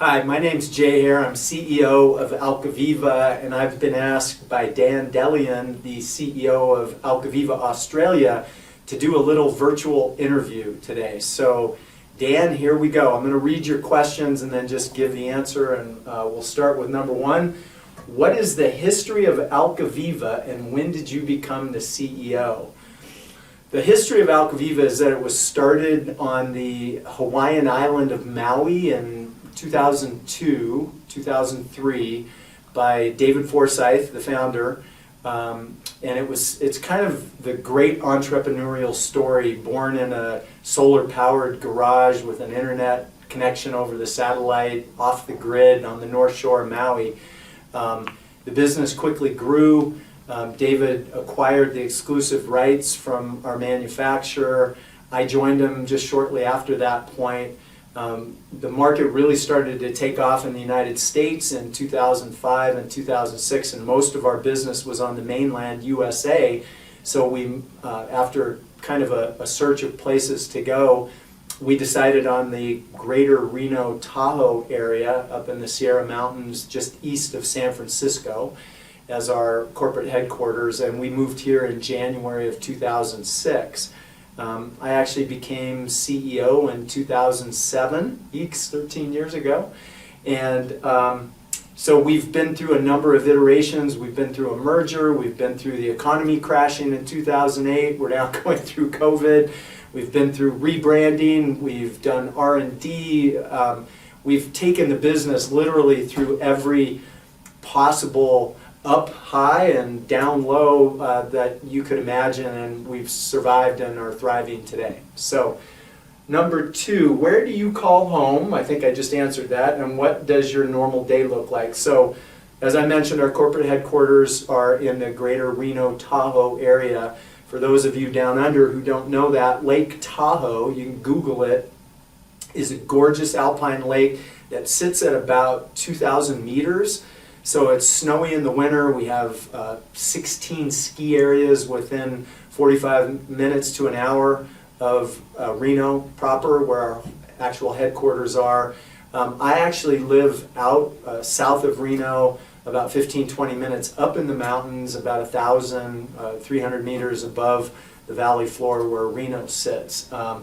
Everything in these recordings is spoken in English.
Hi, my name's Jay Hare. I'm CEO of AlkaViva, and I've been asked by Dan Delian, the CEO of AlkaViva Australia, to do a little virtual interview today. So, Dan, here we go. I'm going to read your questions and then just give the answer, and we'll start with number one. What is the history of AlkaViva, and when did you become the CEO? The history of AlkaViva is that it was started on the Hawaiian island of Maui in 2002, 2003 by David Forsyth, the founder, and it's kind of the great entrepreneurial story, born in a solar-powered garage with an internet connection over the satellite, off the grid on the north shore of Maui. The business quickly grew. David acquired the exclusive rights from our manufacturer. I joined him just shortly after that point. The market really started to take off in the United States in 2005 and 2006, and most of our business was on the mainland USA. So we, after kind of a search of places to go, we decided on the greater Reno Tahoe area up in the Sierra Mountains just east of San Francisco as our corporate headquarters, and we moved here in January of 2006. I actually became CEO in 2007, 13 years ago, and so we've been through a number of iterations. We've been through a merger, we've been through the economy crashing in 2008, we're now going through COVID, we've been through rebranding, we've done R&D, we've taken the business literally through every possible up high and down low that you could imagine, and we've survived and are thriving today. So, number two, where do you call home? I think I just answered that. And what does your normal day look like? So, as I mentioned, our corporate headquarters are in the greater Reno Tahoe area. For those of you down under who don't know that, Lake Tahoe, you can Google it, is a gorgeous alpine lake that sits at about 2,000 meters. So it's snowy in the winter. We have 16 ski areas within 45 minutes to an hour of Reno proper, where our actual headquarters are. I actually live out south of Reno, about 15-20 minutes up in the mountains, about 1,300 meters above the valley floor where Reno sits. A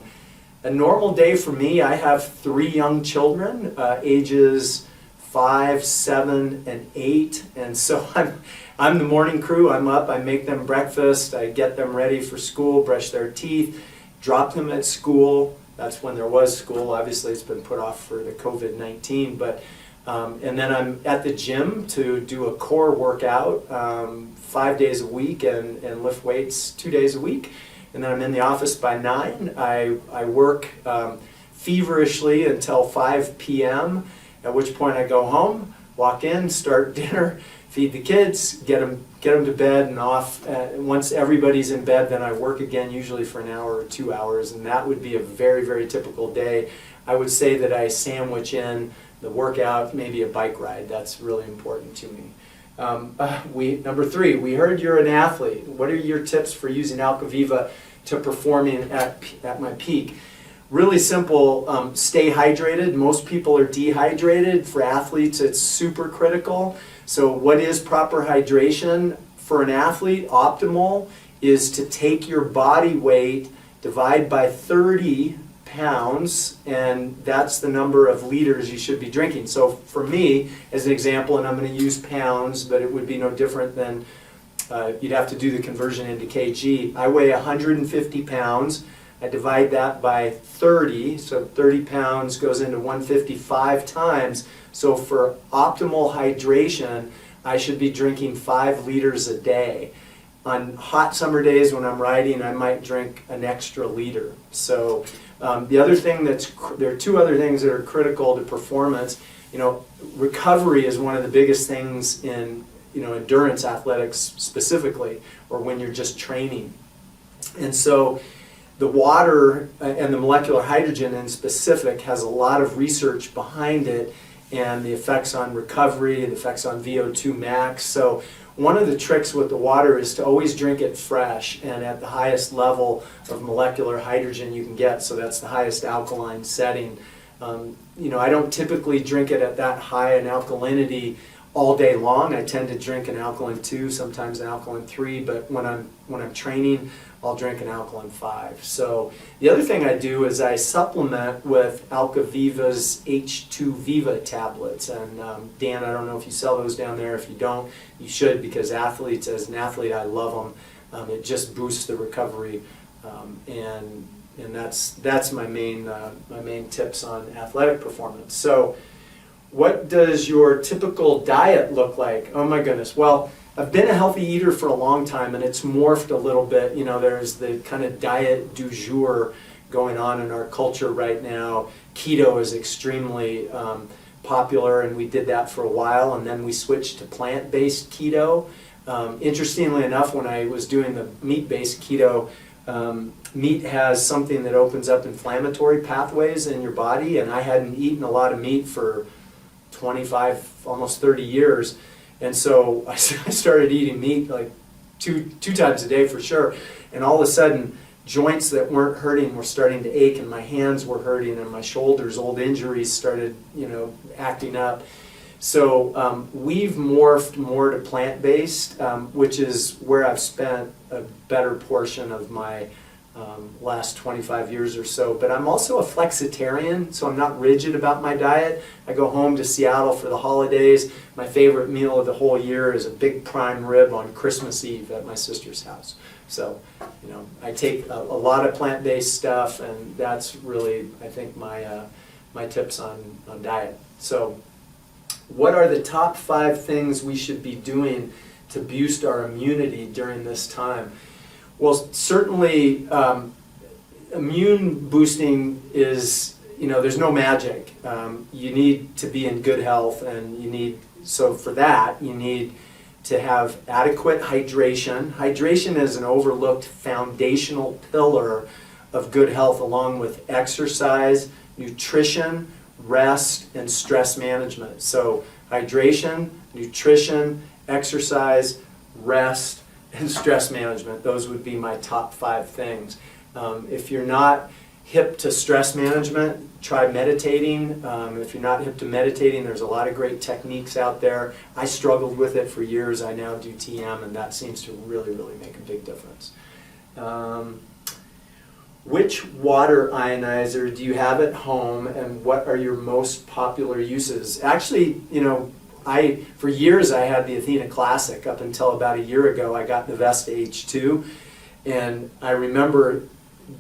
normal day for me, I have 3 young children, ages 5, 7, and 8, and so I'm the morning crew. I'm up, I make them breakfast, I get them ready for school, brush their teeth, drop them at school. That's when there was school. Obviously it's been put off for the COVID-19, but and then I'm at the gym to do a core workout 5 days a week and lift weights 2 days a week, and then I'm in the office by 9. I work feverishly until 5 p.m., at which point I go home, walk in, start dinner, feed the kids, get them to bed and off. Once everybody's in bed, then I work again, usually for an hour or 2 hours, and that would be a very, very typical day. I would say that I sandwich in the workout, maybe a bike ride. That's really important to me. Number 3, we heard you're an athlete. What are your tips for using AlkaViva to performing at my peak? Really simple, stay hydrated. Most people are dehydrated. For athletes, it's super critical. So what is proper hydration? For an athlete, optimal is to take your body weight, divide by 30 pounds, and that's the number of liters you should be drinking. So for me, as an example, and I'm going to use pounds, but it would be no different than, you'd have to do the conversion into kg. I weigh 150 pounds. I divide that by 30, so 30 pounds goes into 155 times. So for optimal hydration, I should be drinking 5 liters a day. On hot summer days when I'm riding, I might drink an extra liter. So the other thing there are 2 other things that are critical to performance. Recovery is one of the biggest things in endurance athletics specifically, or when you're just training. And so the water and the molecular hydrogen in specific has a lot of research behind it, and the effects on recovery, the effects on VO2 max. So one of the tricks with the water is to always drink it fresh and at the highest level of molecular hydrogen you can get, so that's the highest alkaline setting. I don't typically drink it at that high in alkalinity all day long. I tend to drink an alkaline 2, sometimes an alkaline 3, but when I'm training, I'll drink an alkaline 5. So the other thing I do is I supplement with AlkaViva's H2Viva tablets. And Dan, I don't know if you sell those down there. If you don't, you should, because as an athlete, I love them. It just boosts the recovery, and that's my main tips on athletic performance. So what does your typical diet look like? Oh my goodness. Well, I've been a healthy eater for a long time, and it's morphed a little bit. There's the kind of diet du jour going on in our culture right now. Keto is extremely popular, and we did that for a while, and then we switched to plant-based keto. Interestingly enough, when I was doing the meat-based keto, meat has something that opens up inflammatory pathways in your body, and I hadn't eaten a lot of meat for 25, almost 30 years. And so I started eating meat like two times a day for sure. And all of a sudden, joints that weren't hurting were starting to ache, and my hands were hurting, and my shoulders, old injuries started, acting up. So we've morphed more to plant-based, which is where I've spent a better portion of my last 25 years or so. But I'm also a flexitarian, so I'm not rigid about my diet. I go home to Seattle for the holidays. My favorite meal of the whole year is a big prime rib on Christmas Eve at my sister's house. So, I take a lot of plant-based stuff, and that's really, I think, my tips on diet. So, what are the top 5 things we should be doing to boost our immunity during this time? Well, certainly immune boosting is, there's no magic. You need to be in good health, and for that, you need to have adequate hydration. Hydration is an overlooked foundational pillar of good health, along with exercise, nutrition, rest, and stress management. So hydration, nutrition, exercise, rest, and stress management. Those would be my top 5 things. If you're not hip to stress management, try meditating. If you're not hip to meditating, there's a lot of great techniques out there. I struggled with it for years. I now do TM, and that seems to really, really make a big difference. Which water ionizer do you have at home, and what are your most popular uses? Actually, for years I had the Athena Classic. Up until about a year ago, I got the Vesta H2, and I remember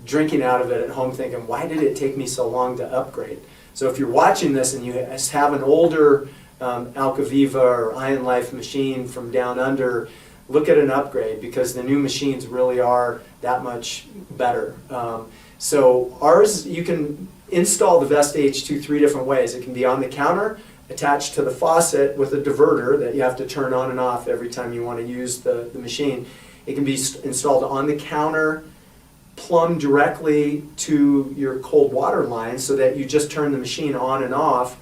drinking out of it at home thinking, why did it take me so long to upgrade? So if you're watching this and you have an older AlkaViva or Ion Life machine from down under, look at an upgrade, because the new machines really are that much better. So ours, you can install the Vesta H2 3 different ways. It can be on the counter, attached to the faucet with a diverter that you have to turn on and off every time you want to use the machine. It can be installed on the counter, plumbed directly to your cold water line, so that you just turn the machine on and off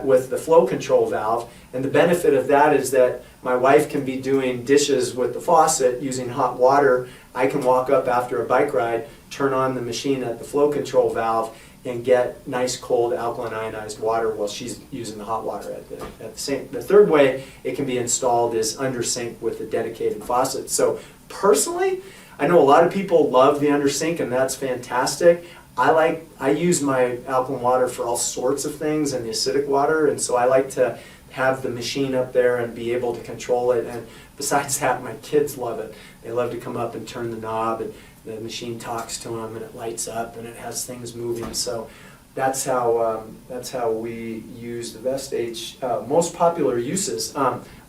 with the flow control valve. And the benefit of that is that my wife can be doing dishes with the faucet using hot water. I can walk up after a bike ride, turn on the machine at the flow control valve, and get nice cold alkaline ionized water while she's using the hot water at the sink. The third way it can be installed is under sink with a dedicated faucet. So personally, I know a lot of people love the under sink, and that's fantastic. I use my alkaline water for all sorts of things, and the acidic water, and so I like to have the machine up there and be able to control it. And besides that, my kids love it. They love to come up and turn the knob, and the machine talks to them, and it lights up, and it has things moving. So that's how we use the Vesta H. Most popular uses,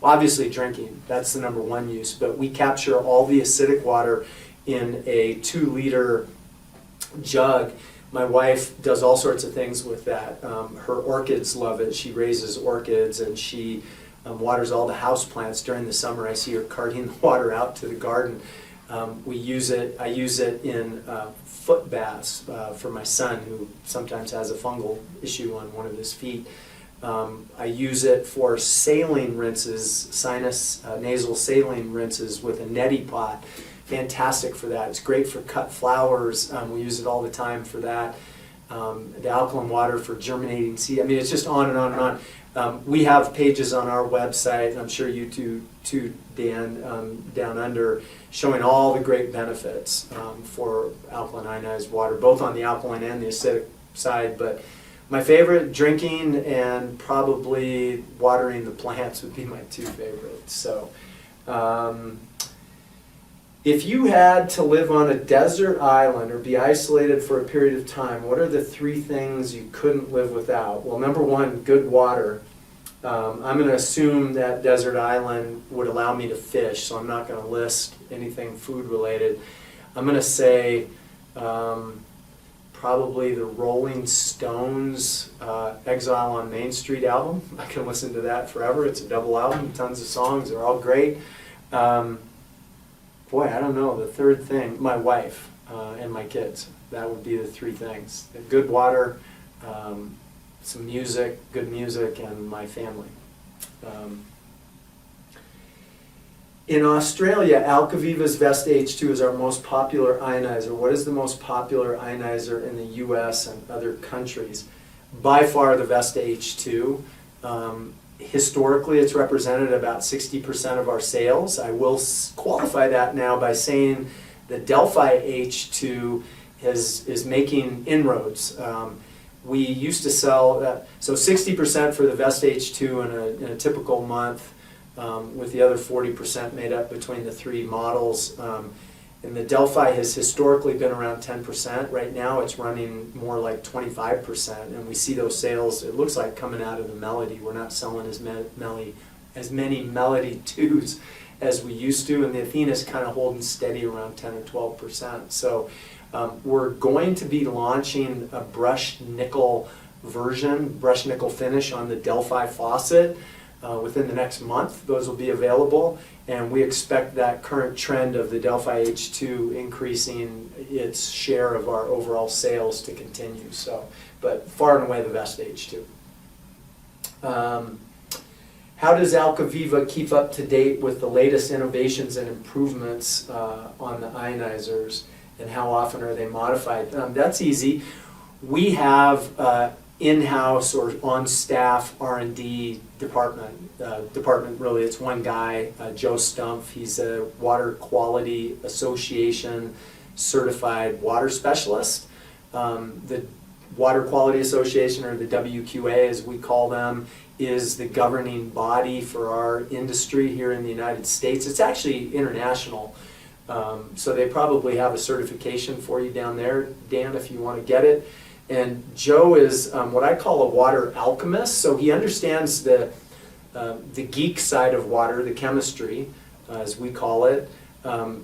obviously drinking. That's the number 1 use. But we capture all the acidic water in a 2-liter jug. My wife does all sorts of things with that. Her orchids love it. She raises orchids, and she waters all the house plants during the summer. I see her carting the water out to the garden. I use it in foot baths for my son, who sometimes has a fungal issue on one of his feet. I use it for saline rinses, nasal saline rinses with a neti pot. Fantastic for that. It's great for cut flowers. We use it all the time for that. the alkaline water for germinating seed. I mean, it's just on and on and on. We have pages on our website, and I'm sure you too, Dan, down under, showing all the great benefits for alkaline ionized water, both on the alkaline and the acidic side. But my favorite, drinking and probably watering the plants, would be my two favorites. So if you had to live on a desert island or be isolated for a period of time, what are the three things you couldn't live without? Well, number one, good water. I'm going to assume that desert island would allow me to fish, so I'm not going to list anything food related. I'm going to say probably the Rolling Stones Exile on Main Street album. I can listen to that forever. It's a double album, tons of songs, they're all great. Boy, I don't know, the third thing, my wife and my kids. That would be the three things. Good water, some music, good music, and my family. In Australia, AlkaViva's Vesta H2 is our most popular ionizer. What is the most popular ionizer in the US and other countries? By far the Vesta H2. Historically, it's represented about 60% of our sales. I will qualify that now by saying the Delphi H2 is making inroads. We used to sell, so 60% for the Vesta H2 in a typical month, with the other 40% made up between the three models. And the Delphi has historically been around 10%. Right now it's running more like 25%, and we see those sales, it looks like, coming out of the Melody. We're not selling as many Melody 2s as we used to, and the Athena's kind of holding steady around 10 or 12%. So we're going to be launching a brushed nickel version, brushed nickel finish on the Delphi faucet within the next month. Those will be available, and we expect that current trend of the Delphi H2 increasing its share of our overall sales to continue. So, but far and away the Vesta H2. How does AlkaViva keep up to date with the latest innovations and improvements on the ionizers, and how often are they modified? That's easy. We have in-house or on-staff R&D department, really, it's one guy, Joe Stumpf. He's a Water Quality Association certified water specialist. The Water Quality Association, or the WQA as we call them, is the governing body for our industry here in the United States. It's actually international, so they probably have a certification for you down there, Dan, if you want to get it. And Joe is what I call a water alchemist, so he understands the geek side of water, the chemistry, as we call it.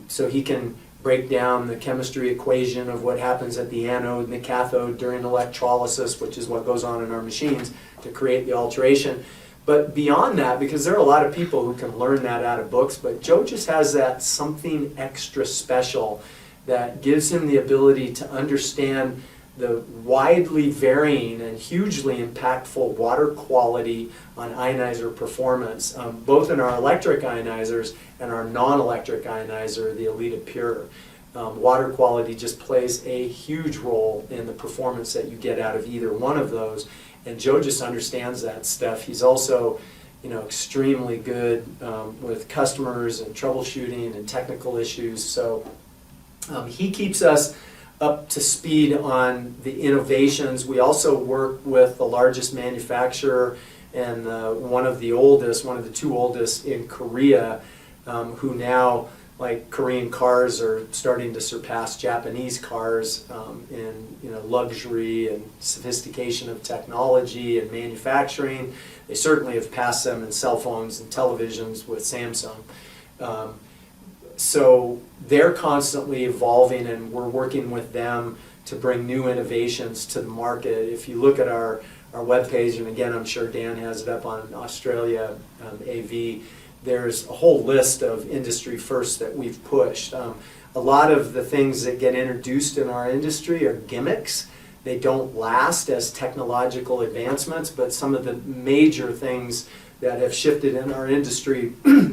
So he can break down the chemistry equation of what happens at the anode and the cathode during electrolysis, which is what goes on in our machines to create the alteration. But beyond that, because there are a lot of people who can learn that out of books, but Joe just has that something extra special that gives him the ability to understand the widely varying and hugely impactful water quality on ionizer performance, both in our electric ionizers and our non-electric ionizer, the Elita Pure. Water quality just plays a huge role in the performance that you get out of either one of those, and Joe just understands that stuff. He's also, extremely good with customers and troubleshooting and technical issues, so he keeps us up to speed on the innovations. We also work with the largest manufacturer and one of the two oldest in Korea, who now, like, Korean cars are starting to surpass Japanese cars in luxury and sophistication of technology and manufacturing. They certainly have passed them in cell phones and televisions with Samsung. So they're constantly evolving, and we're working with them to bring new innovations to the market. If you look at our webpage, and again, I'm sure Dan has it up on Australia AV, there's a whole list of industry firsts that we've pushed. A lot of the things that get introduced in our industry are gimmicks. They don't last as technological advancements, but some of the major things that have shifted in our industry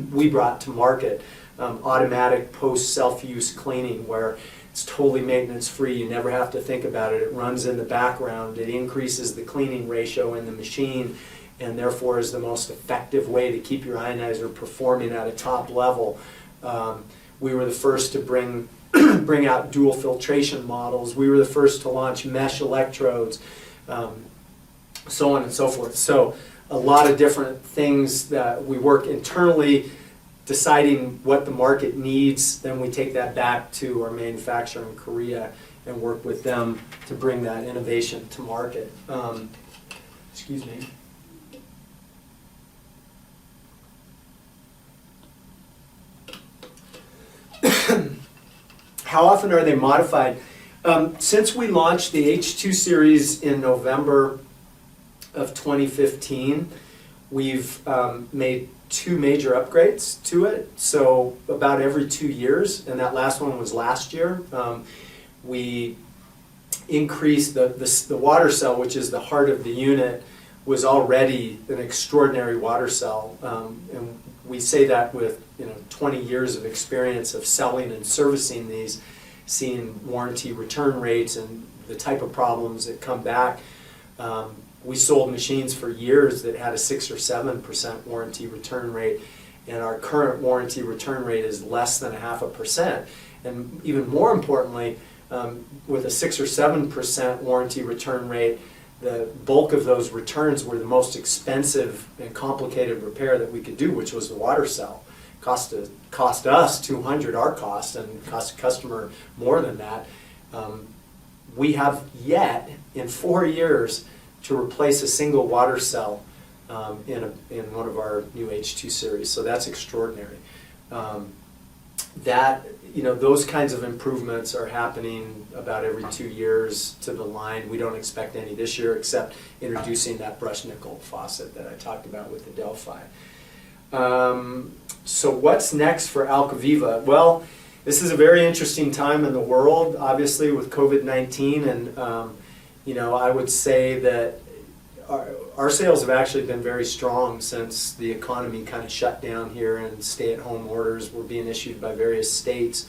we brought to market. Automatic post self-use cleaning, where It's totally maintenance free. You never have to think about it. It runs in the background. It increases the cleaning ratio in the machine, and therefore is the most effective way to keep your ionizer performing at a top level. We were the first to bring out dual filtration models. We were the first to launch mesh electrodes, so on and so forth. So a lot of different things that we work internally, deciding what the market needs, then we take that back to our manufacturer in Korea and work with them to bring that innovation to market. Excuse me. How often are they modified? Since we launched the H2 series in November of 2015, we've made 2 major upgrades to it. So about every 2 years, and that last one was last year, we increased the water cell, which is the heart of the unit, was already an extraordinary water cell. And we say that with 20 years of experience of selling and servicing these, seeing warranty return rates and the type of problems that come back. We sold machines for years that had a 6 or 7% warranty return rate, and our current warranty return rate is less than 0.5%. And even more importantly, with a 6 or 7% warranty return rate, the bulk of those returns were the most expensive and complicated repair that we could do, which was the water cell. Cost us $200, our cost, and cost the customer more than that. We have yet, in 4 years, to replace a single water cell in one of our new H2 series. So that's extraordinary. Those kinds of improvements are happening about every 2 years to the line. We don't expect any this year, except introducing that brushed nickel faucet that I talked about with the Delphi. So what's next for AlkaViva? Well, this is a very interesting time in the world, obviously, with COVID-19, and I would say that our sales have actually been very strong since the economy kind of shut down here and stay-at-home orders were being issued by various states.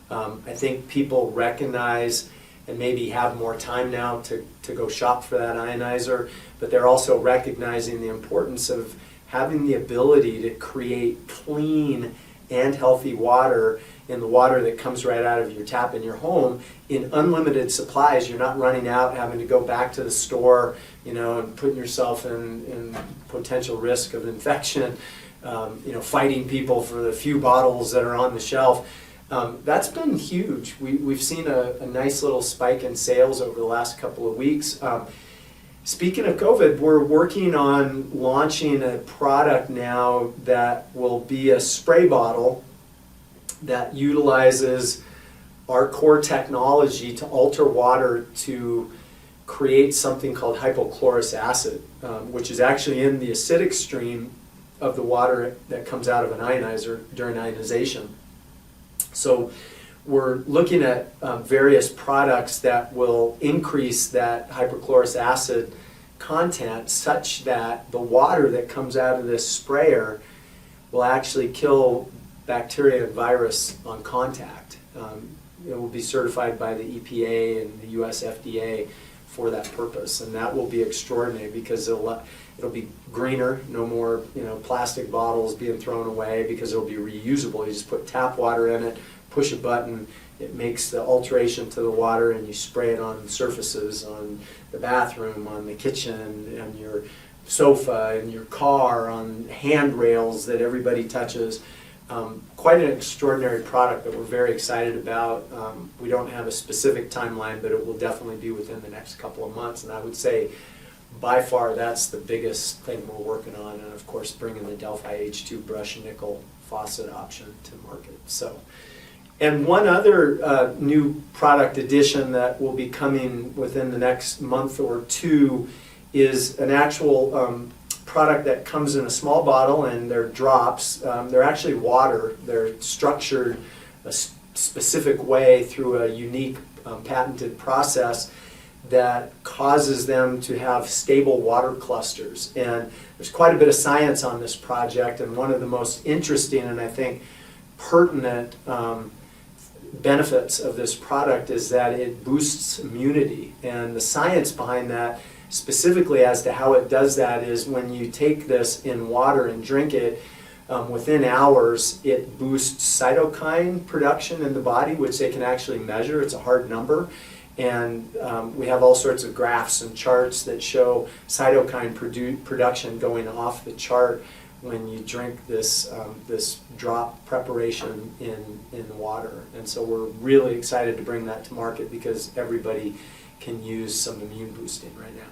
I think people recognize and maybe have more time now to go shop for that ionizer, but they're also recognizing the importance of having the ability to create clean and healthy water in the water that comes right out of your tap in your home in unlimited supplies. You're not running out, having to go back to the store, and putting yourself in potential risk of infection, fighting people for the few bottles that are on the shelf. That's been huge. We've seen a nice little spike in sales over the last couple of weeks. Speaking of COVID, we're working on launching a product now that will be a spray bottle that utilizes our core technology to alter water to create something called hypochlorous acid, which is actually in the acidic stream of the water that comes out of an ionizer during ionization. So we're looking at various products that will increase that hypochlorous acid content such that the water that comes out of this sprayer will actually kill bacteria and virus on contact. It will be certified by the EPA and the US FDA for that purpose, and that will be extraordinary because it'll be greener, no more plastic bottles being thrown away, because it'll be reusable. You just put tap water in it, push a button, it makes the alteration to the water, and you spray it on surfaces, on the bathroom, on the kitchen, on your sofa, in your car, on handrails that everybody touches. Quite an extraordinary product that we're very excited about. We don't have a specific timeline, but it will definitely be within the next couple of months, and I would say by far that's the biggest thing we're working on, and of course bringing the Delphi H2 brushed nickel faucet option to market. And one other new product addition that will be coming within the next month or two is an actual product that comes in a small bottle, and they're drops. They're actually water. They're structured a specific way through a unique patented process that causes them to have stable water clusters. And there's quite a bit of science on this project, and one of the most interesting and I think pertinent benefits of this product is that it boosts immunity, and the science behind that, specifically as to how it does that, is when you take this in water and drink it, within hours it boosts cytokine production in the body, which they can actually measure. It's a hard number, and we have all sorts of graphs and charts that show cytokine production going off the chart when you drink this this drop preparation in water. And so we're really excited to bring that to market because everybody can use some immune boosting right now.